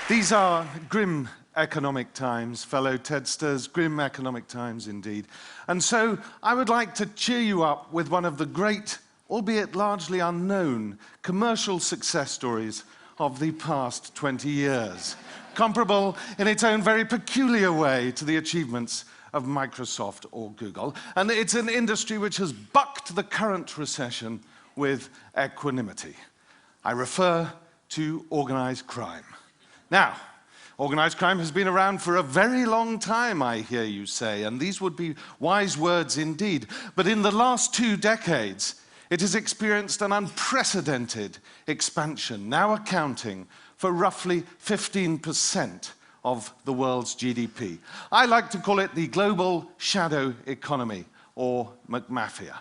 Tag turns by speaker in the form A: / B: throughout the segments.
A: These are grim economic times, fellow Tedsters, grim economic times indeed. And so I would like to cheer you up with one of the great, albeit largely unknown, commercial success stories of the past 20 years, comparable in its own very peculiar way to the achievements of Microsoft or Google. And it's an industry which has bucked the current recession with equanimity. I refer to organized crime. Now, organized crime has been around for a very long time, I hear you say, and these would be wise words indeed. But in the last 2 decades, it has experienced an unprecedented expansion, now accounting for roughly 15% of the world's GDP. I like to call it the global shadow economy, or McMafia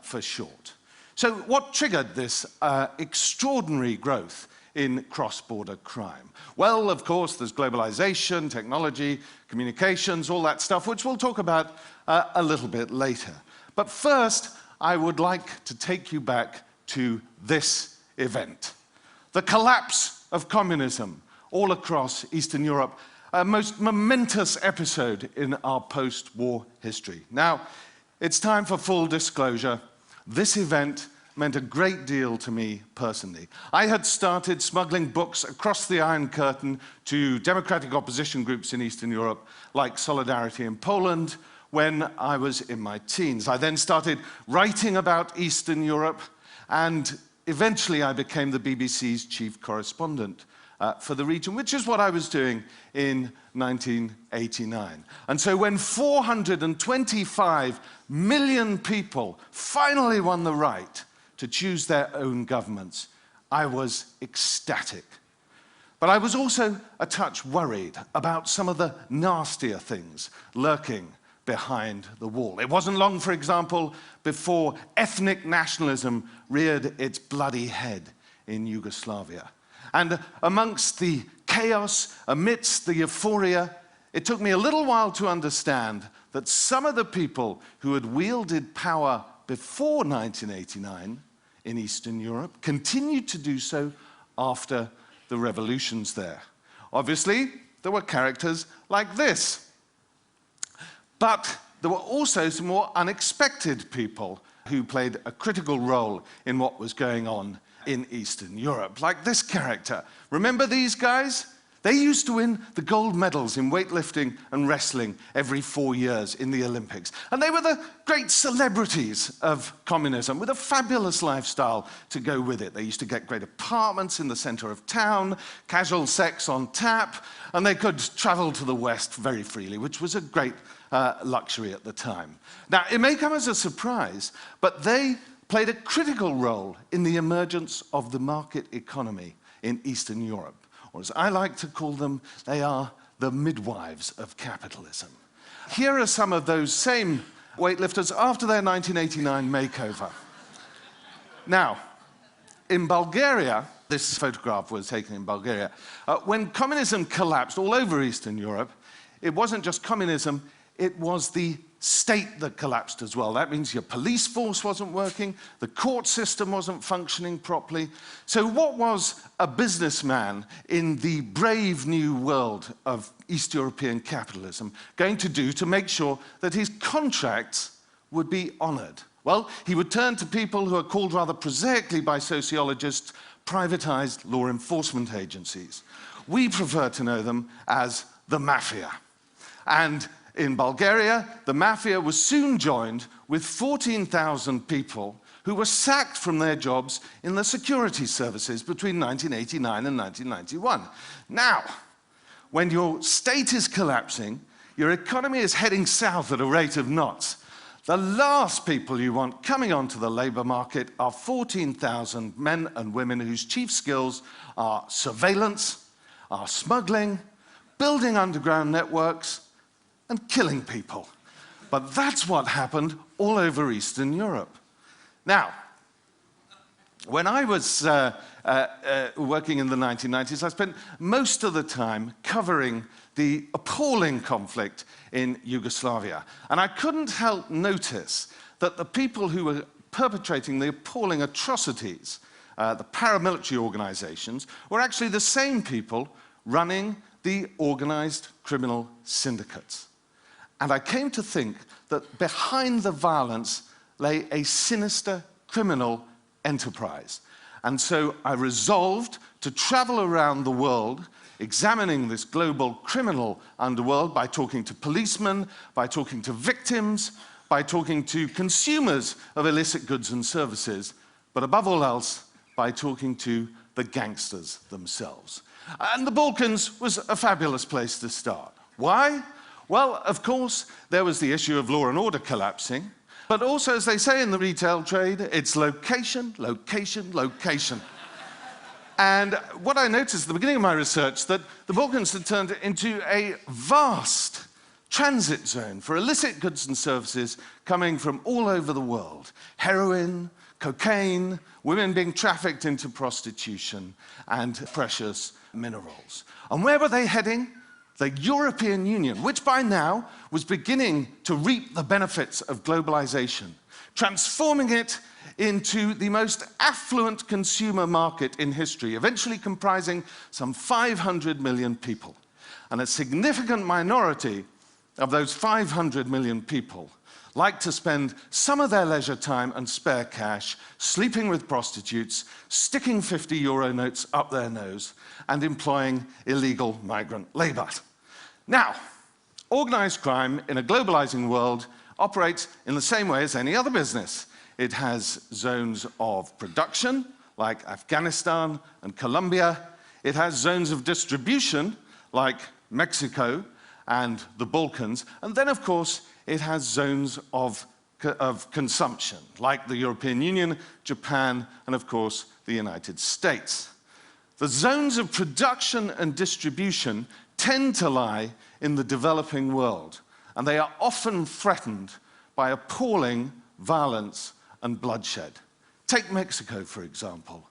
A: for short. So what triggered this extraordinary growth in cross-border crime? Well, of course, there's globalization, technology, communications, all that stuff, which we'll talk about a little bit later. But first, I would like to take you back to this event. The collapse of communism all across Eastern Europe, a most momentous episode in our post-war history. Now, it's time for full disclosure. This event meant a great deal to me personally. I had started smuggling books across the Iron Curtain to democratic opposition groups in Eastern Europe, like Solidarity in Poland, when I was in my teens. I then started writing about Eastern Europe, and eventually I became the BBC's chief correspondent for the region, which is what I was doing in 1989. And so when 425 million people finally won the right to choose their own governments, I was ecstatic. But I was also a touch worried about some of the nastier things lurking behind the wall. It wasn't long, for example, before ethnic nationalism reared its bloody head in Yugoslavia. And amongst the chaos, amidst the euphoria, it took me a little while to understand that some of the people who had wielded power before 1989 in Eastern Europe continued to do so after the revolutions there. Obviously, there were characters like this. But there were also some more unexpected people who played a critical role in what was going on in Eastern Europe, like this character. Remember these guys? They used to win the gold medals in weightlifting and wrestling every 4 years in the Olympics. And they were the great celebrities of communism, with a fabulous lifestyle to go with it. They used to get great apartments in the center of town, casual sex on tap, and they could travel to the West very freely, which was a great luxury at the time. Now, it may come as a surprise, but they played a critical role in the emergence of the market economy in Eastern Europe. Or as I like to call them, they are the midwives of capitalism. Here are some of those same weightlifters after their 1989 makeover. Now, in Bulgaria, this photograph was taken in Bulgaria, when communism collapsed all over Eastern Europe, it wasn't just communism, it was the state that collapsed as well. That means your police force wasn't working, the court system wasn't functioning properly. So what was a businessman in the brave new world of East European capitalism going to do to make sure that his contracts would be honored? Well, he would turn to people who are called rather prosaically by sociologists privatized law enforcement agencies. We prefer to know them as the mafia. And in Bulgaria, the mafia was soon joined with 14,000 people who were sacked from their jobs in the security services between 1989 and 1991. Now, when your state is collapsing, your economy is heading south at a rate of knots. The last people you want coming onto the labor market are 14,000 men and women whose chief skills are surveillance, are smuggling, building underground networks, and killing people. But that's what happened all over Eastern Europe. Now, when I was working in the 1990s, I spent most of the time covering the appalling conflict in Yugoslavia. And I couldn't help notice that the people who were perpetrating the appalling atrocities, the paramilitary organizations, were actually the same people running the organized criminal syndicates. And I came to think that behind the violence lay a sinister criminal enterprise. And so I resolved to travel around the world examining this global criminal underworld by talking to policemen, by talking to victims, by talking to consumers of illicit goods and services, but above all else, by talking to the gangsters themselves. And the Balkans was a fabulous place to start. Why? Well, of course, there was the issue of law and order collapsing, but also, as they say in the retail trade, it's location, location, location. And what I noticed at the beginning of my research, that the Balkans had turned into a vast transit zone for illicit goods and services coming from all over the world. Heroin, cocaine, women being trafficked into prostitution, and precious minerals. And where were they heading? The European Union, which by now was beginning to reap the benefits of globalization, transforming it into the most affluent consumer market in history, eventually comprising some 500 million people. And a significant minority of those 500 million people like to spend some of their leisure time and spare cash sleeping with prostitutes, sticking 50-euro notes up their nose, and employing illegal migrant labor. Now, organized crime in a globalizing world operates in the same way as any other business. It has zones of production, like Afghanistan and Colombia. It has zones of distribution, like Mexico and the Balkans. And then, of course, it has zones of consumption, like the European Union, Japan, and, of course, the United States. The zones of production and distribution tend to lie in the developing world, and they are often threatened by appalling violence and bloodshed. Take Mexico, for example.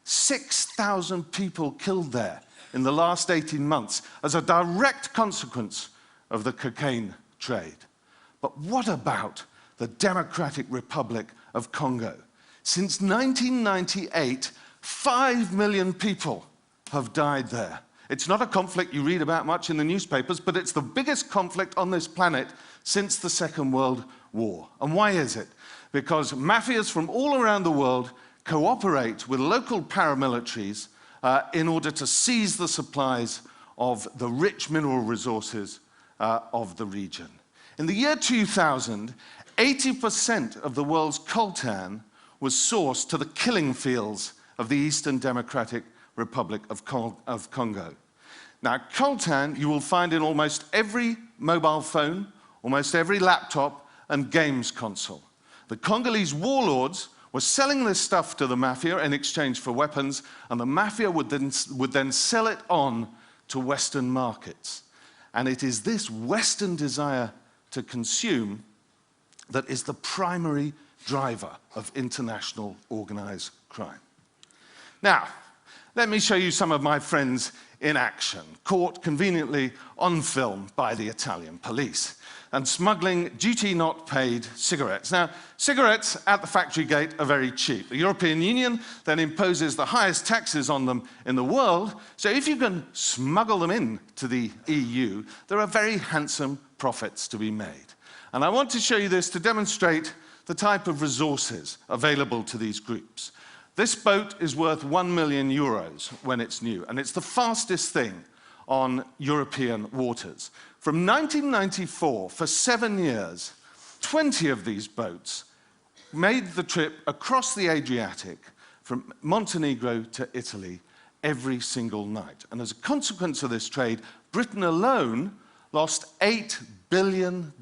A: 6,000 people killed there in the last 18 months as a direct consequence of the cocaine trade. But what about the Democratic Republic of Congo? Since 1998, 5 million people have died there. It's not a conflict you read about much in the newspapers, but it's the biggest conflict on this planet since the Second World War. And why is it? Because mafias from all around the world cooperate with local paramilitaries in order to seize the supplies of the rich mineral resources of the region. In the year 2000, 80% of the world's coltan was sourced to the killing fields of the Eastern Democratic Republic of Congo. Now, coltan you will find in almost every mobile phone, almost every laptop and games console. The Congolese warlords were selling this stuff to the mafia in exchange for weapons, and the mafia would then sell it on to Western markets. And it is this Western desire to consume that is the primary driver of international organized crime. Now, let me show you some of my friends in action, caught conveniently on film by the Italian police, and smuggling duty-not-paid cigarettes. Now, cigarettes at the factory gate are very cheap. The European Union then imposes the highest taxes on them in the world, so if you can smuggle them into the EU, there are very handsome profits to be made. And I want to show you this to demonstrate the type of resources available to these groups. This boat is worth 1 million euros when it's new, and it's the fastest thing on European waters. From 1994, for 7 years, 20 of these boats made the trip across the Adriatic from Montenegro to Italy every single night. And as a consequence of this trade, Britain alone lost $8 billion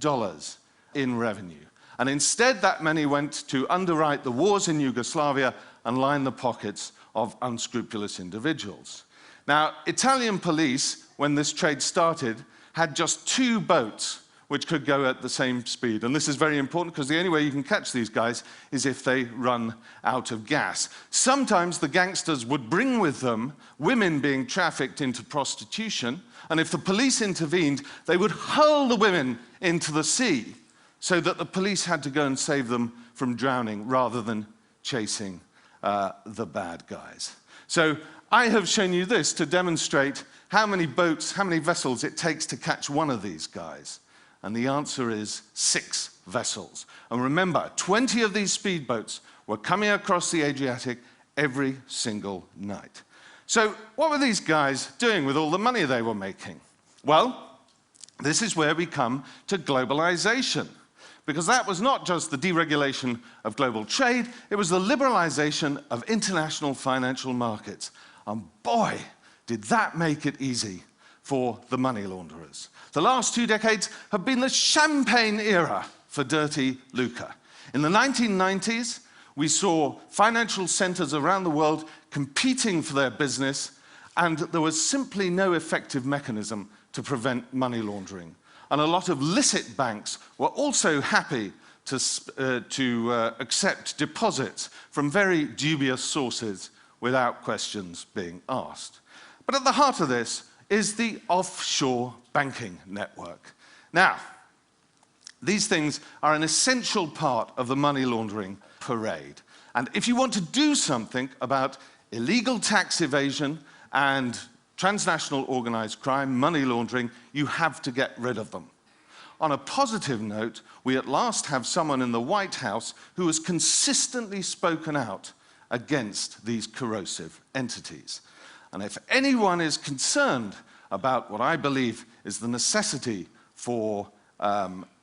A: in revenue. And instead, that money went to underwrite the wars in Yugoslavia and line the pockets of unscrupulous individuals. Now, Italian police, when this trade started, had just 2 boats which could go at the same speed. And this is very important because the only way you can catch these guys is if they run out of gas. Sometimes the gangsters would bring with them women being trafficked into prostitution, and if the police intervened, they would hurl the women into the sea so that the police had to go and save them from drowning rather than chasing the bad guys. So I have shown you this to demonstrate how many boats, how many vessels it takes to catch one of these guys. And the answer is 6 vessels. And remember, 20 of these speedboats were coming across the Adriatic every single night. So what were these guys doing with all the money they were making? Well, this is where we come to globalization. Because that was not just the deregulation of global trade, it was the liberalization of international financial markets. And boy, did that make it easy for the money launderers. The last 2 decades have been the champagne era for dirty lucre. In the 1990s, we saw financial centers around the world competing for their business, and there was simply no effective mechanism to prevent money laundering. And a lot of licit banks were also happy to accept deposits from very dubious sources without questions being asked. But at the heart of this is the offshore banking network. Now, these things are an essential part of the money laundering parade. And if you want to do something about illegal tax evasion and transnational organized crime, money laundering, you have to get rid of them. On a positive note, we at last have someone in the White House who has consistently spoken out against these corrosive entities. And if anyone is concerned about what I believe is the necessity for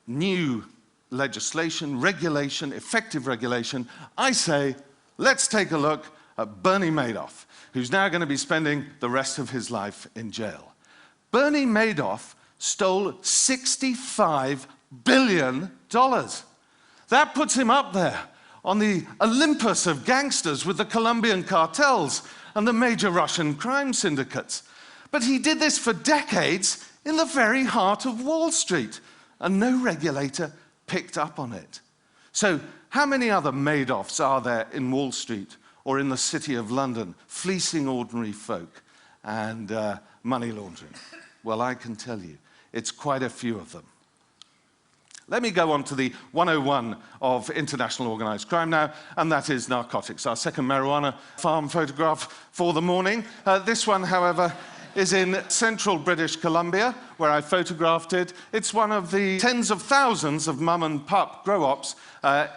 A: new legislation, regulation, effective regulation, I say, let's take a look at Bernie Madoff, who's now going to be spending the rest of his life in jail. Bernie Madoff stole $65 billion. That puts him up there on the Olympus of gangsters with the Colombian cartels and the major Russian crime syndicates. But he did this for decades in the very heart of Wall Street, and no regulator picked up on it. So how many other Madoffs are there in Wall Street or in the City of London, fleecing ordinary folk and money laundering? Well, I can tell you, it's quite a few of them. Let me go on to the 101 of international organized crime now, and that is narcotics. Our second marijuana farm photograph for the morning. This one, however, is in central British Columbia, where I photographed it. It's one of the tens of thousands of mum and pup grow-ops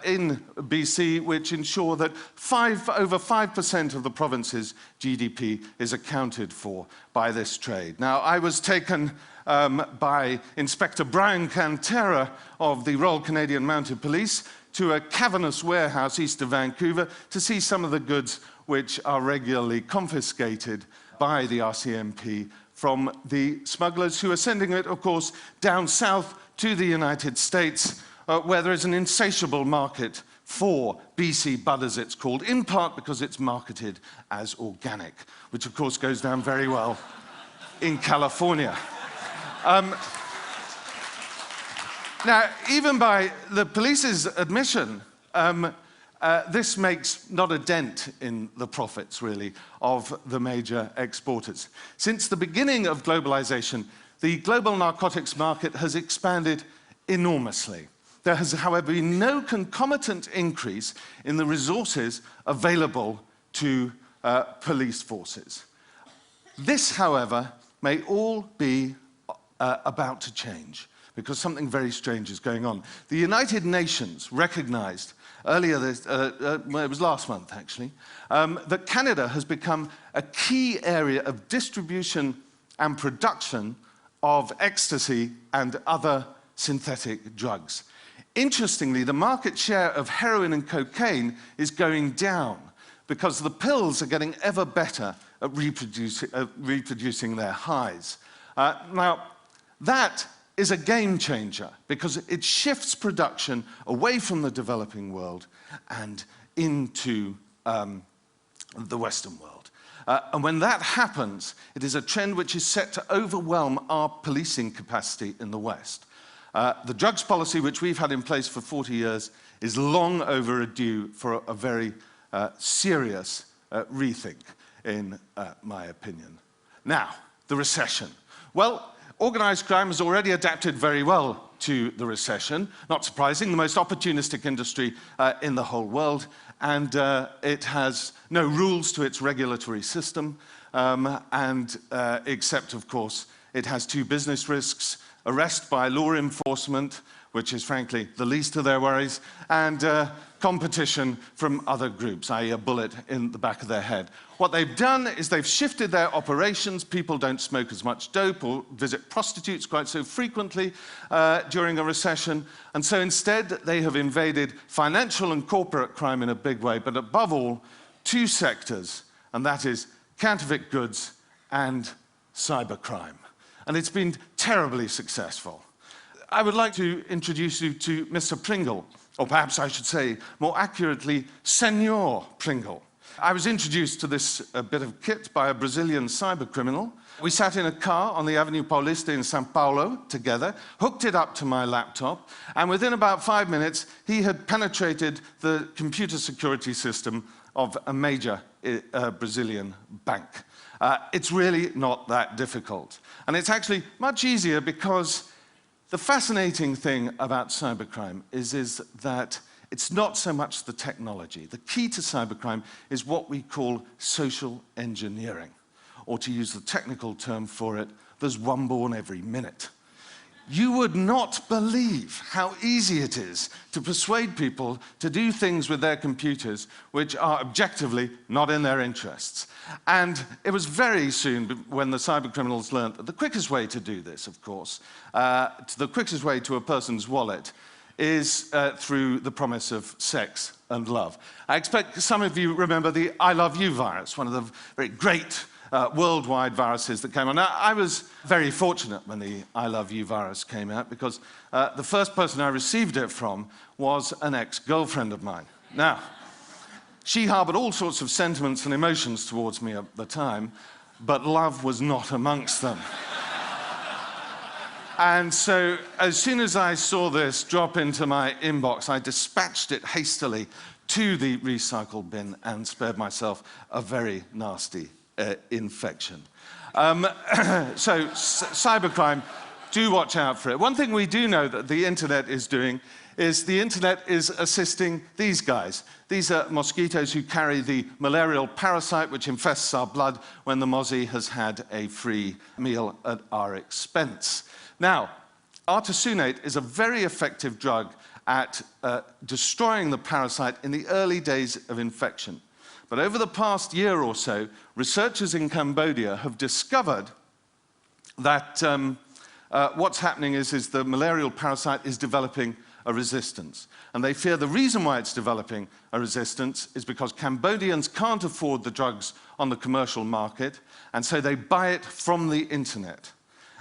A: in BC, which ensure that over 5% of the province's GDP is accounted for by this trade. Now, I was taken by Inspector Brian Cantera of the Royal Canadian Mounted Police to a cavernous warehouse east of Vancouver to see some of the goods which are regularly confiscated by the RCMP from the smugglers who are sending it, of course, down south to the United States, where there is an insatiable market for BC bud, as it's called, in part because it's marketed as organic, which of course goes down very well in California. Now, even by the police's admission, this makes not a dent in the profits, really, of the major exporters. Since the beginning of globalization, the global narcotics market has expanded enormously. There has, however, been no concomitant increase in the resources available to police forces. This, however, may all be about to change, because something very strange is going on. The United Nations recognized earlier this, it was last month actually, that Canada has become a key area of distribution and production of ecstasy and other synthetic drugs. Interestingly, the market share of heroin and cocaine is going down because the pills are getting ever better at reproducing their highs. Now, that is a game changer because it shifts production away from the developing world and into the Western world. And when that happens, it is a trend which is set to overwhelm our policing capacity in the West. The drugs policy which we've had in place for 40 years is long overdue for a very serious rethink, in my opinion. Now, the recession. Well, organized crime has already adapted very well to the recession. Not surprising, the most opportunistic industry in the whole world, and it has no rules to its regulatory system. except, of course, it has two business risks: arrest by law enforcement, which is frankly the least of their worries, and competition from other groups, i.e. a bullet in the back of their head. What they've done is they've shifted their operations. People don't smoke as much dope or visit prostitutes quite so frequently during a recession. And so instead, they have invaded financial and corporate crime in a big way, but above all, two sectors, and that is counterfeit goods and cybercrime. And it's been terribly successful. I would like to introduce you to Mr. Pringle, or perhaps I should say, more accurately, Senor Pringle. I was introduced to this bit of kit by a Brazilian cybercriminal. We sat in a car on the Avenue Paulista in São Paulo together, hooked it up to my laptop, and within about 5 minutes, he had penetrated the computer security system of a major Brazilian bank. It's really not that difficult. And it's actually much easier because the fascinating thing about cybercrime is that it's not so much the technology. The key to cybercrime is what we call social engineering. Or to use the technical term for it, there's one born every minute. You would not believe how easy it is to persuade people to do things with their computers which are objectively not in their interests. And it was very soon when the cybercriminals learned that the quickest way to do this, of course, the quickest way to a person's wallet is through the promise of sex and love. I expect some of you remember the I Love You virus, one of the very great worldwide viruses that came out. Now, I was very fortunate when the I Love You virus came out because the first person I received it from was an ex-girlfriend of mine. Now, she harbored all sorts of sentiments and emotions towards me at the time, but love was not amongst them. And so, as soon as I saw this drop into my inbox, I dispatched it hastily to the recycle bin and spared myself a very nasty infection. So, cybercrime, do watch out for it. One thing we do know that the internet is doing is the internet is assisting these guys. These are mosquitoes who carry the malarial parasite which infests our blood when the mozzie has had a free meal at our expense. Now, artesunate is a very effective drug at destroying the parasite in the early days of infection. But over the past year or so, researchers in Cambodia have discovered that what's happening is the malarial parasite is developing a resistance. And they fear the reason why it's developing a resistance is because Cambodians can't afford the drugs on the commercial market, and so they buy it from the internet.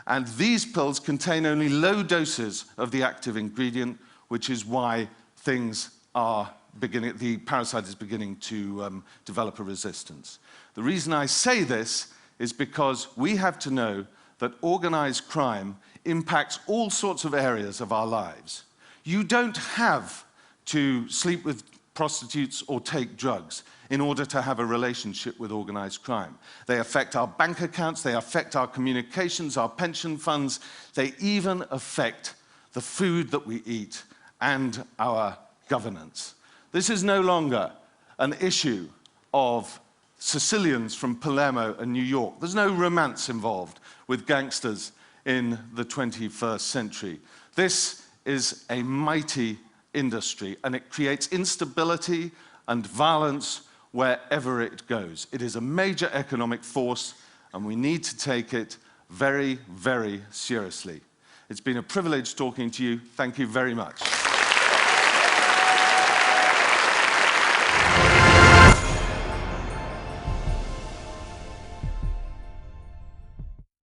A: And these pills contain only low doses of the active ingredient, which is why the parasite is beginning to develop a resistance. The reason I say this is because we have to know that organized crime impacts all sorts of areas of our lives. You don't have to sleep with prostitutes or take drugs in order to have a relationship with organized crime. They affect our bank accounts, they affect our communications, our pension funds, they even affect the food that we eat and our governance. This is no longer an issue of Sicilians from Palermo and New York. There's no romance involved with gangsters in the 21st century. This is a mighty industry, and it creates instability and violence wherever it goes. It is a major economic force, and we need to take it very, very seriously. It's been a privilege talking to you. Thank you very much.